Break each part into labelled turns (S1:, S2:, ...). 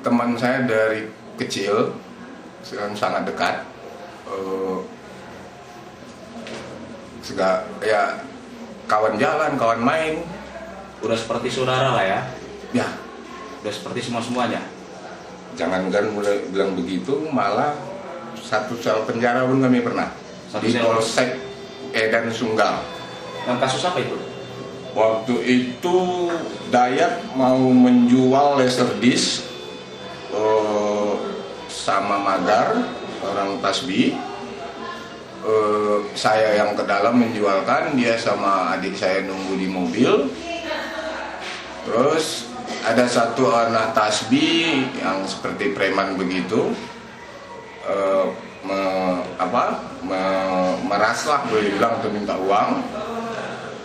S1: teman saya dari kecil, sangat dekat. Ya kawan jalan, kawan main.
S2: Udah seperti saudara lah ya?
S1: Ya.
S2: Udah seperti semua-semuanya?
S1: Jangankan mulai bilang begitu, malah satu sel penjara pun kami pernah. Di Polsek Edan Sunggal.
S2: Yang kasus apa itu?
S1: Waktu itu Dayat mau menjual laserdisc sama Magar, orang Tasbih. Saya yang ke dalam menjualkan, dia sama adik saya nunggu di mobil. Terus ada satu anak Tasbih yang seperti preman begitu, meraslah boleh dibilang untuk minta uang.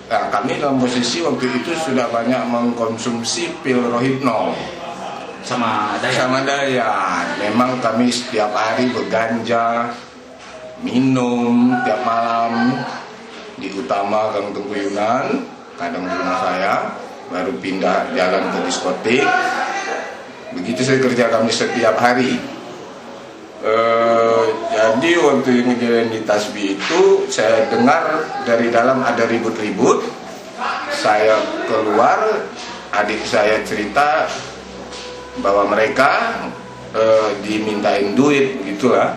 S1: Nah, kami dalam posisi waktu itu sudah banyak mengkonsumsi pil Rohypnol
S2: sama Dayat.
S1: Memang kami setiap hari berganja, minum tiap malam di utama Gang Tengkuyunan, kadang di rumah saya, baru pindah jalan ke diskotik. Begitu saya kerja kami setiap hari. Jadi waktu kejadian di Tasbih itu saya dengar dari dalam ada ribut-ribut. Saya keluar, adik saya cerita bahwa mereka dimintain duit gitulah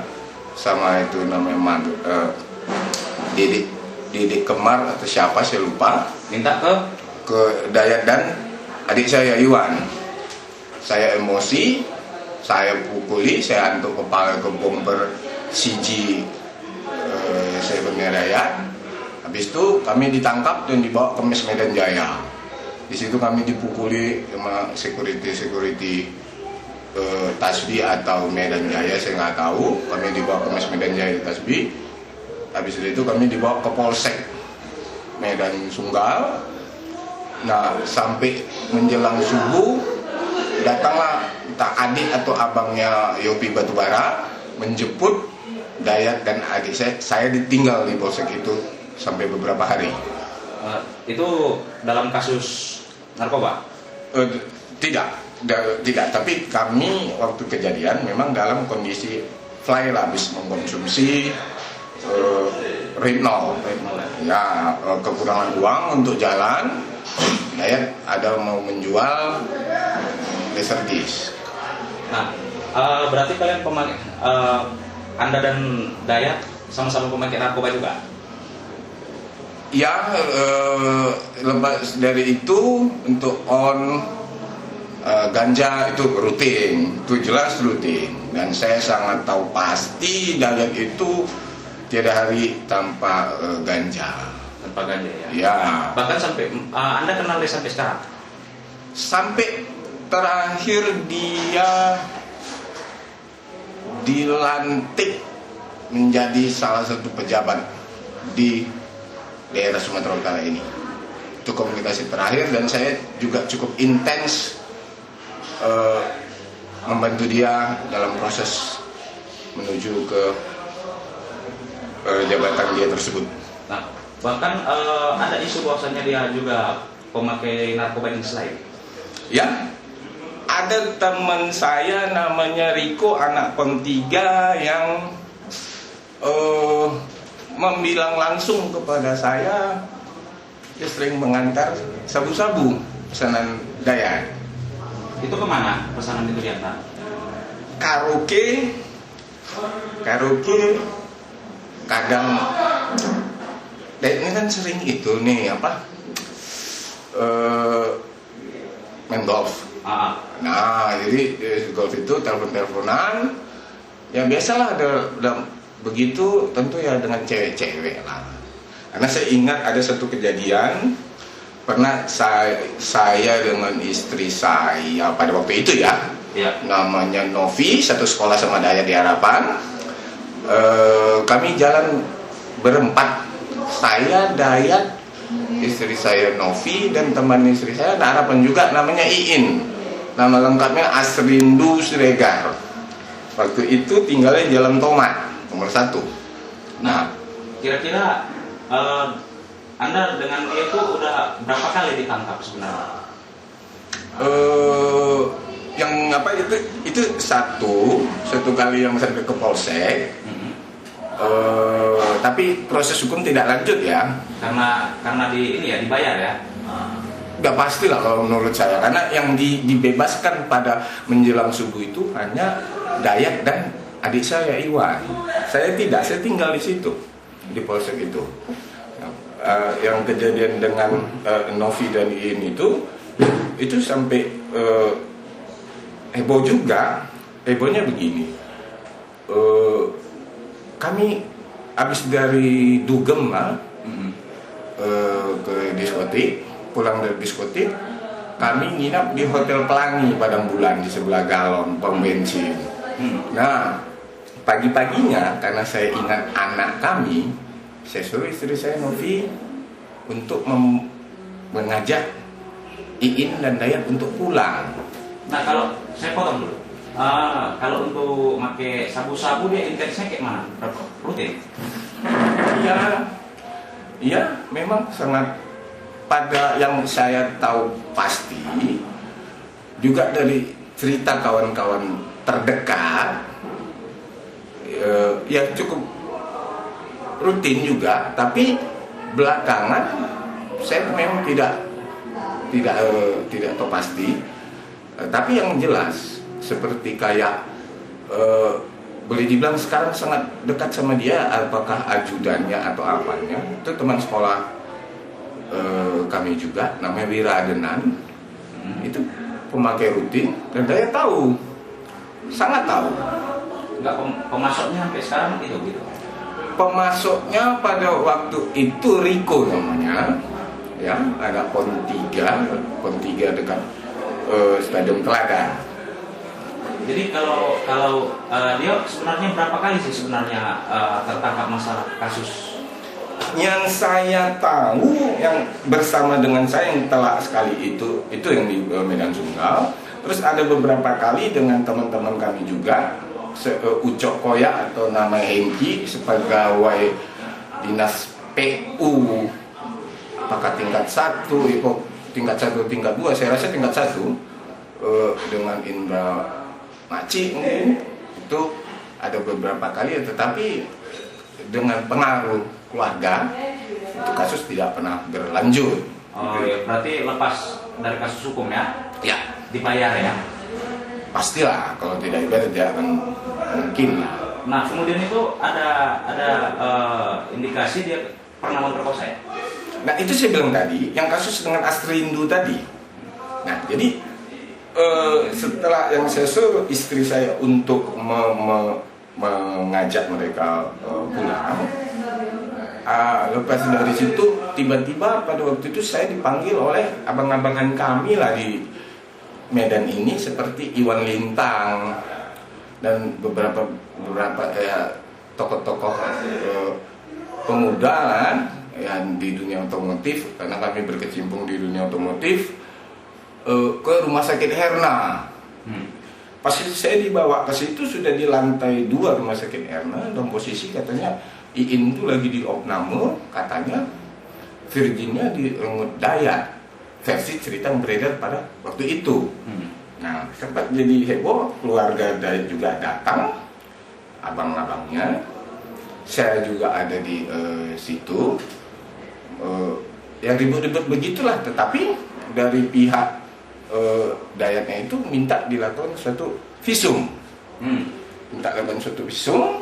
S1: sama itu namanya Didik Kemar atau siapa saya lupa.
S2: Minta
S1: ke Dayat dan adik saya Iwan. Saya emosi, saya pukuli, saya antuk kepala ke bumper CG saya punya Dayat. Habis itu kami ditangkap dan dibawa ke Mes Medan Jaya. Di situ kami dipukuli sama security Tasbih atau Medan Jaya, saya nggak tahu. Kami dibawa ke Mes Medan Jaya Tasbih. Habis itu kami dibawa ke Polsek Medan Sunggal. Nah, sampai menjelang subuh datanglah entah adik atau abangnya Yopi Batubara menjemput Dayat dan adik saya ditinggal di polsek itu sampai beberapa hari.
S2: Itu dalam kasus narkoba?
S1: Tidak, tapi kami waktu kejadian memang dalam kondisi fly lah, habis mengkonsumsi Rohypnol. Ya, kekurangan uang untuk jalan. Dayat ada mau menjual laserdisc.
S2: Nah, berarti kalian pemakai, Anda dan Dayat sama-sama pemakai narkoba juga?
S1: Ya, lepas dari itu untuk ganja itu rutin, itu jelas rutin. Dan saya sangat tahu pasti Dayat itu tiada hari tanpa ganja.
S2: Tanpa ganja ya?
S1: Ya.
S2: Bahkan sampai Anda kenal dia sampai sekarang?
S1: Sampai terakhir dia dilantik menjadi salah satu pejabat di daerah Sumatera Utara ini. Itu komunikasi terakhir, dan saya juga cukup intens membantu dia dalam proses menuju ke jabatan dia tersebut.
S2: Nah, bahkan ada isu bahwasannya dia juga pemakai narkoba jenis lain.
S1: Ya, ada teman saya namanya Riko, anak Pem 3 yang membilang langsung kepada saya dia sering mengantar sabu-sabu pesanan Dayat.
S2: Itu kemana pesanan itu diantar?
S1: Karaoke, kadang Dayat ini kan sering itu nih main golf. Nah, jadi golf itu telepon-teleponan. Ya biasalah ada begitu, tentu ya dengan cewek-cewek lah. Karena saya ingat ada satu kejadian pernah saya dengan istri saya pada waktu itu ya. Namanya Novi, satu sekolah sama Dayat di Harapan. Kami jalan berempat, saya, Dayat, istri saya Novi, dan teman istri saya ada Harapan juga namanya Iin. Nama lengkapnya Asrindu Siregar. Waktu itu tinggalnya Jalan Tomat nomor 1.
S2: Nah, kira-kira Anda dengan dia itu udah berapa kali ditangkap sebenarnya?
S1: yang apa itu satu kali yang sampai ke polsek. Tapi proses hukum tidak lanjut ya.
S2: Karena di ini ya dibayar ya.
S1: Nggak pastilah kalau menurut saya, karena yang dibebaskan pada menjelang subuh itu hanya Dayak dan adik saya Iwan. Saya tidak, saya tinggal di situ di polsek itu. Yang kejadian dengan Novi dan Iin itu sampai heboh juga. Hebohnya begini, kami habis dari Dugem lah, ke diskotik, pulang dari diskotik, kami nginap di Hotel Pelangi Padang Bulan di sebelah galon pom bensin. Nah, pagi-paginya karena saya ingat anak kami, saya suruh istri saya Novi untuk mengajak Iin dan Dayat untuk pulang.
S2: Nah, kalau saya potong dulu. Kalau untuk pakai sabu-sabu dia intensnya kayak mana? Rutin?
S1: Iya, memang sangat. Pada yang saya tahu pasti juga dari cerita kawan-kawan terdekat, ya cukup rutin juga. Tapi belakangan saya memang tidak tahu pasti. Tapi yang jelas seperti kayak boleh dibilang sekarang sangat dekat sama dia, apakah ajudannya atau apanya, itu teman sekolah kami juga, namanya Wira Adenan. Itu pemakai rutin dan saya tahu, sangat tahu.
S2: Enggak, pemasoknya sampai sekarang itu gitu.
S1: Pemasoknya pada waktu itu Riko namanya, ya, ada pon 3 dekat Stadion Telaga.
S2: Jadi kalau dia sebenarnya berapa kali sih sebenarnya tertangkap masalah kasus?
S1: Yang saya tahu, yang bersama dengan saya yang telak sekali itu yang di Medan Sunggal. Terus ada beberapa kali dengan teman-teman kami juga, Ucok Koya atau nama Hengki, sebagai dinas PU apakah tingkat 1, tingkat 1, tingkat 2, saya rasa tingkat 1, dengan Indra Maci mungkin itu ada beberapa kali, tetapi dengan pengaruh keluarga itu kasus tidak pernah berlanjut.
S2: Oh ya, berarti lepas dari kasus hukum ya?
S1: Ya,
S2: dibayar ya?
S1: Pastilah, kalau tidak dibayar tidak akan mungkin.
S2: Nah, kemudian itu ada indikasi dia pernah memperkosa ya?
S1: Nah, itu saya bilang tadi, yang kasus dengan Astrindu tadi. Nah, jadi setelah yang saya suruh istri saya untuk mengajak mereka pulang, lepas dari situ tiba-tiba pada waktu itu saya dipanggil oleh abang-abangan kami lah di Medan ini, seperti Iwan Lintang dan beberapa tokoh-tokoh pemuda lah yang di dunia otomotif, karena kami berkecimpung di dunia otomotif, ke rumah sakit Herna. Pas saya dibawa ke situ sudah di lantai 2 rumah sakit Herna, dan posisi katanya Iin itu lagi di opname, katanya virginnya di rengut Dayak, versi cerita yang beredar pada waktu itu. Nah, sempat jadi heboh, keluarga Dayak juga datang, abang-abangnya, saya juga ada di situ. Ya ribut-ribut begitulah, tetapi dari pihak Dayaknya itu minta dilakukan suatu visum, minta lakukan suatu visum.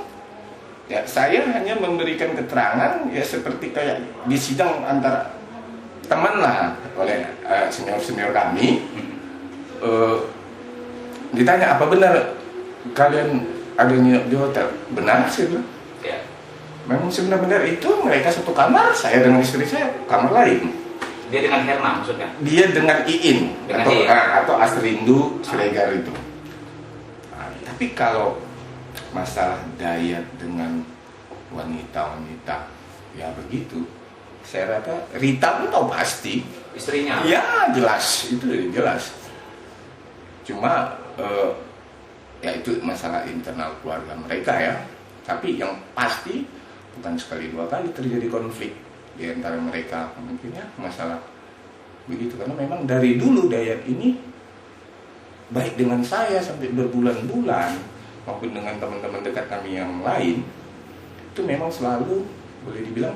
S1: Ya, saya hanya memberikan keterangan ya seperti kayak di sidang antara teman lah, oleh senior kami. Ditanya, apa benar kalian ada nginep di hotel? Benar sih, Bu.
S2: Ya.
S1: Memang sebenarnya itu mereka satu kamar, saya dengan istri saya kamar lain.
S2: Dia dengan Herna maksudnya?
S1: Dia dengan Iin
S2: dengan
S1: atau Astrindu Siregar itu. Tapi kalau masalah Dayak dengan wanita-wanita ya begitu, saya rasa Rita pun tahu pasti,
S2: istrinya.
S1: Ya jelas, itu jelas. Cuma ya itu masalah internal keluarga mereka ya. Tapi yang pasti bukan sekali 2 kali terjadi konflik di antara mereka, mungkin ya masalah begitu, karena memang dari dulu Dayak ini baik dengan saya sampai berbulan-bulan maupun dengan teman-teman dekat kami yang lain, itu memang selalu boleh dibilang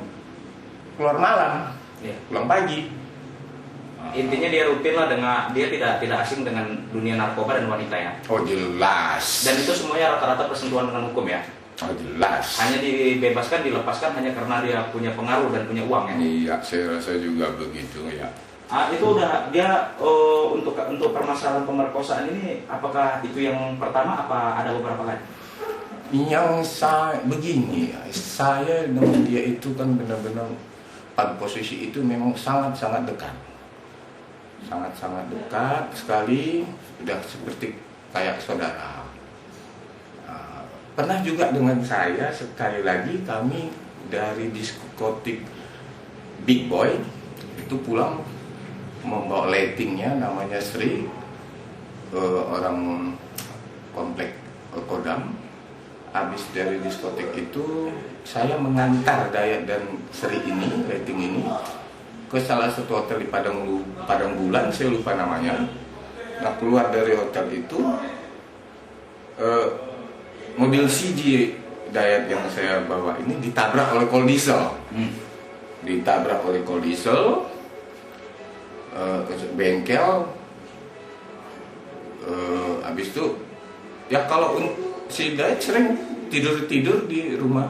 S1: keluar malam,
S2: Iya.
S1: pulang pagi.
S2: Intinya dia rutin lah dengan dia tidak asing dengan dunia narkoba dan wanita ya.
S1: Oh jelas.
S2: Dan itu semuanya rata-rata bersentuhan dengan hukum ya.
S1: Oh jelas.
S2: Hanya dibebaskan, dilepaskan hanya karena dia punya pengaruh dan punya uang ya.
S1: Iya, saya rasa juga begitu ya.
S2: Itu udah dia untuk permasalahan pemerkosaan ini, apakah itu yang pertama apa ada beberapa kali?
S1: Yang saya begini, saya dengan dia itu kan benar-benar pada posisi itu memang sangat-sangat dekat. Sangat-sangat dekat sekali, sudah seperti kayak saudara. Pernah juga dengan saya sekali lagi kami dari diskotik Big Boy itu pulang membawa lightingnya namanya Sri, orang komplek Kodam. Habis dari diskotik itu saya mengantar Dayat dan Sri ini, lighting ini ke salah satu hotel di Padang Bulan, saya lupa namanya. Nah keluar dari hotel itu mobil CG Dayat yang saya bawa ini ditabrak oleh kol diesel. Ditabrak oleh kol diesel ke bengkel. Habis itu ya kalau si Dayat sering tidur di rumah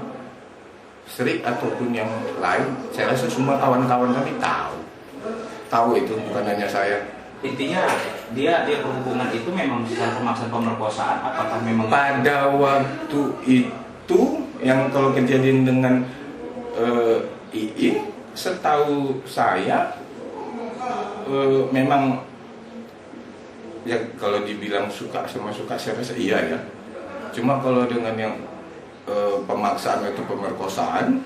S1: Sri ataupun yang lain, saya rasa semua kawan-kawan kami tahu itu, bukan hanya saya.
S2: Intinya dia berhubungan itu memang secara pemaksaan pemerkosaan, apakah memang
S1: Pada waktu itu yang kalau kejadian dengan Iin, setahu saya memang ya kalau dibilang suka sama suka saya rasa iya ya. Cuma kalau dengan yang pemaksaan atau pemerkosaan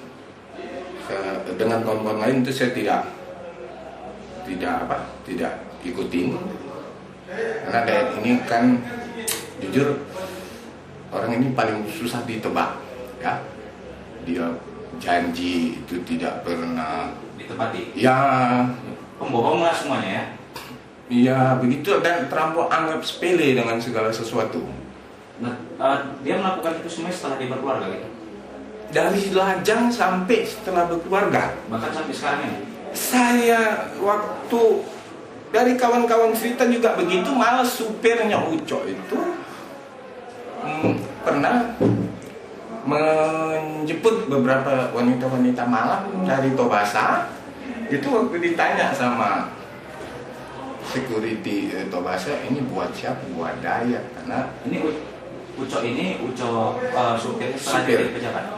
S1: dengan kawan-kawan lain itu saya tidak ikutin. Karena Dayat ini kan jujur orang ini paling susah ditebak ya. Dia janji itu tidak pernah
S2: ditepati?
S1: ya,
S2: Pembohong lah semuanya ya.
S1: iya begitu, dan terampau anggap sepele dengan segala sesuatu.
S2: Nah, dia melakukan itu semua setelah dia berkeluarga gitu.
S1: Dari lajang sampai setelah berkeluarga.
S2: Bahkan sampai sekarang ini.
S1: Saya waktu dari kawan-kawan cerita juga begitu, malah supirnya Uco itu pernah menjemput beberapa wanita-wanita malam dari Tobasa. Itu waktu ditanya sama security Tobasa, ini buat siapa? Buat Dayat. Karena
S2: Ini Uco supirnya setelah
S1: Supir.
S2: jadi pejabat.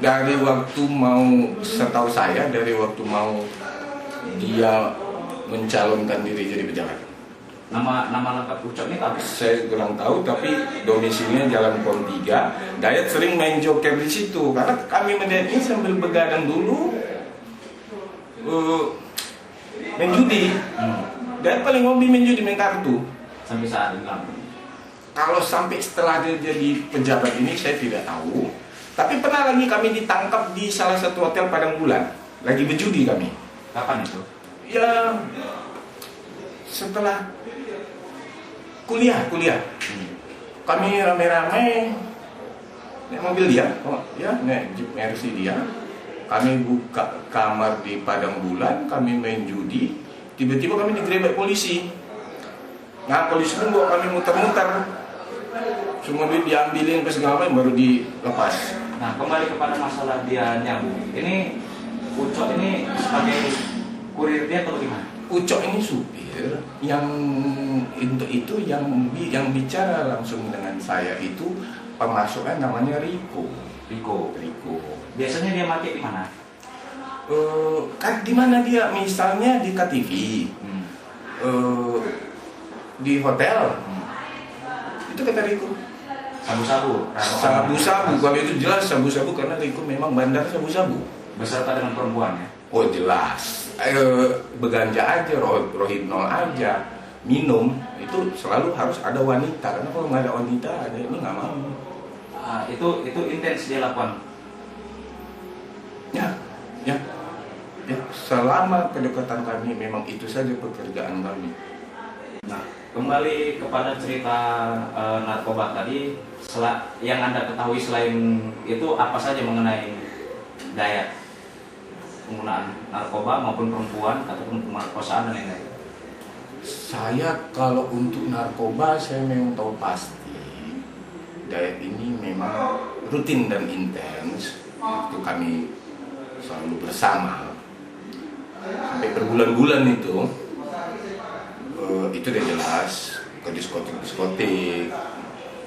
S1: dari waktu mau, setahu saya dari waktu mau dia mencalonkan diri jadi pejabat.
S2: Nama lengkap Uco ini apa?
S1: Saya kurang tahu, tapi domisilinya Jalan Pom 3. Dayat sering main joker di situ karena kami melihat ini sambil begadang dulu main judi. Dayat paling hobi main judi, main kartu.
S2: Sampai saat ini lama.
S1: Kalau sampai setelah dia jadi pejabat ini saya tidak tahu. Tapi pernah lagi kami ditangkap di salah satu hotel Padang Bulan, lagi berjudi kami.
S2: Kapan itu?
S1: Ya setelah kuliah. Kami rame-rame naik mobil dia, naik Jeep Mercy dia. Kami buka kamar di Padang Bulan, kami main judi. Tiba-tiba kami digerebek polisi. Nah polisi pun bawa kami muter-muter. Semua duit diambilin ke segala macam, baru dilepas.
S2: Nah, kembali kepada masalah dia nyabu. Ini Uco ini sebagai kurir dia atau bagaimana?
S1: Ucok ini supir yang untuk itu yang bicara langsung dengan saya itu pemasukan namanya Riko.
S2: Biasanya dia pakai di mana?
S1: Kan di mana dia? Misalnya di KTV, di hotel. Itu kata Riko.
S2: Sabu-sabu.
S1: Sabu-sabu, kalau itu jelas sabu-sabu karena Riko memang bandar sabu-sabu.
S2: Beserta dengan perempuan ya?
S1: Oh jelas. Beganja aja, rohipnol aja, minum itu selalu harus ada wanita, karena kalau nggak ada wanita ada ini nggak mau.
S2: Itu intens dia lakukan.
S1: Ya. Selama kedekatan kami memang itu saja pekerjaan kami.
S2: Nah, kembali kepada cerita narkoba tadi, yang Anda ketahui selain itu apa saja mengenai Dayak, penggunaan narkoba maupun perempuan ataupun pemerkosaan dan lain-lain?
S1: Saya kalau untuk narkoba saya memang tahu pasti Dayak ini memang rutin dan intens. Waktu kami selalu bersama sampai berbulan-bulan itu udah jelas ke diskotik.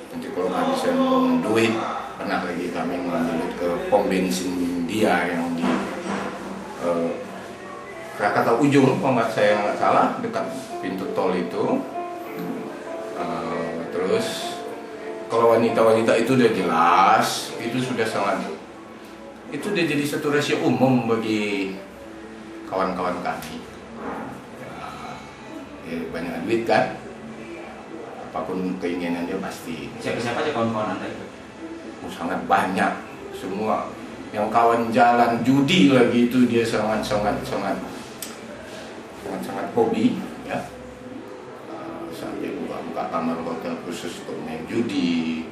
S1: Nanti kalau kehabisan duit, pernah lagi kami mengambil ke pom bensin dia yang di Krakatau Ujung, kalau nggak salah, dekat pintu tol itu. Terus kalau wanita-wanita itu udah jelas, itu sudah sangat, itu udah jadi satu rahasia umum bagi kawan-kawan kami. Ya, banyak duit kan, apapun keinginannya pasti.
S2: Siapa-siapa aja kawan-kawan Anda itu?
S1: Sangat banyak, semua. Yang kawan jalan judi lagi itu dia sangat hobi, ya. Sampai buka kamar hotel khusus untuk main judi.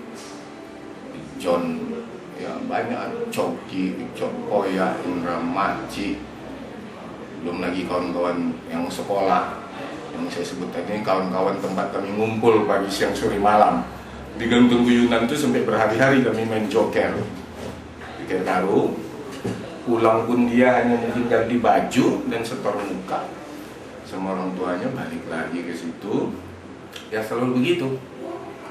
S1: John, ya banyak, Coki, Cokoya, Indra Maci, belum lagi kawan-kawan yang sekolah yang saya sebut tadi, kawan-kawan tempat kami ngumpul pagi, siang, sore, malam di Gantung Guyunan itu sampai berhari-hari kami main joker, pikir taruh. Pulang pun dia hanya mungkin ganti baju dan setor muka sama orang tuanya, balik lagi ke situ, ya selalu begitu.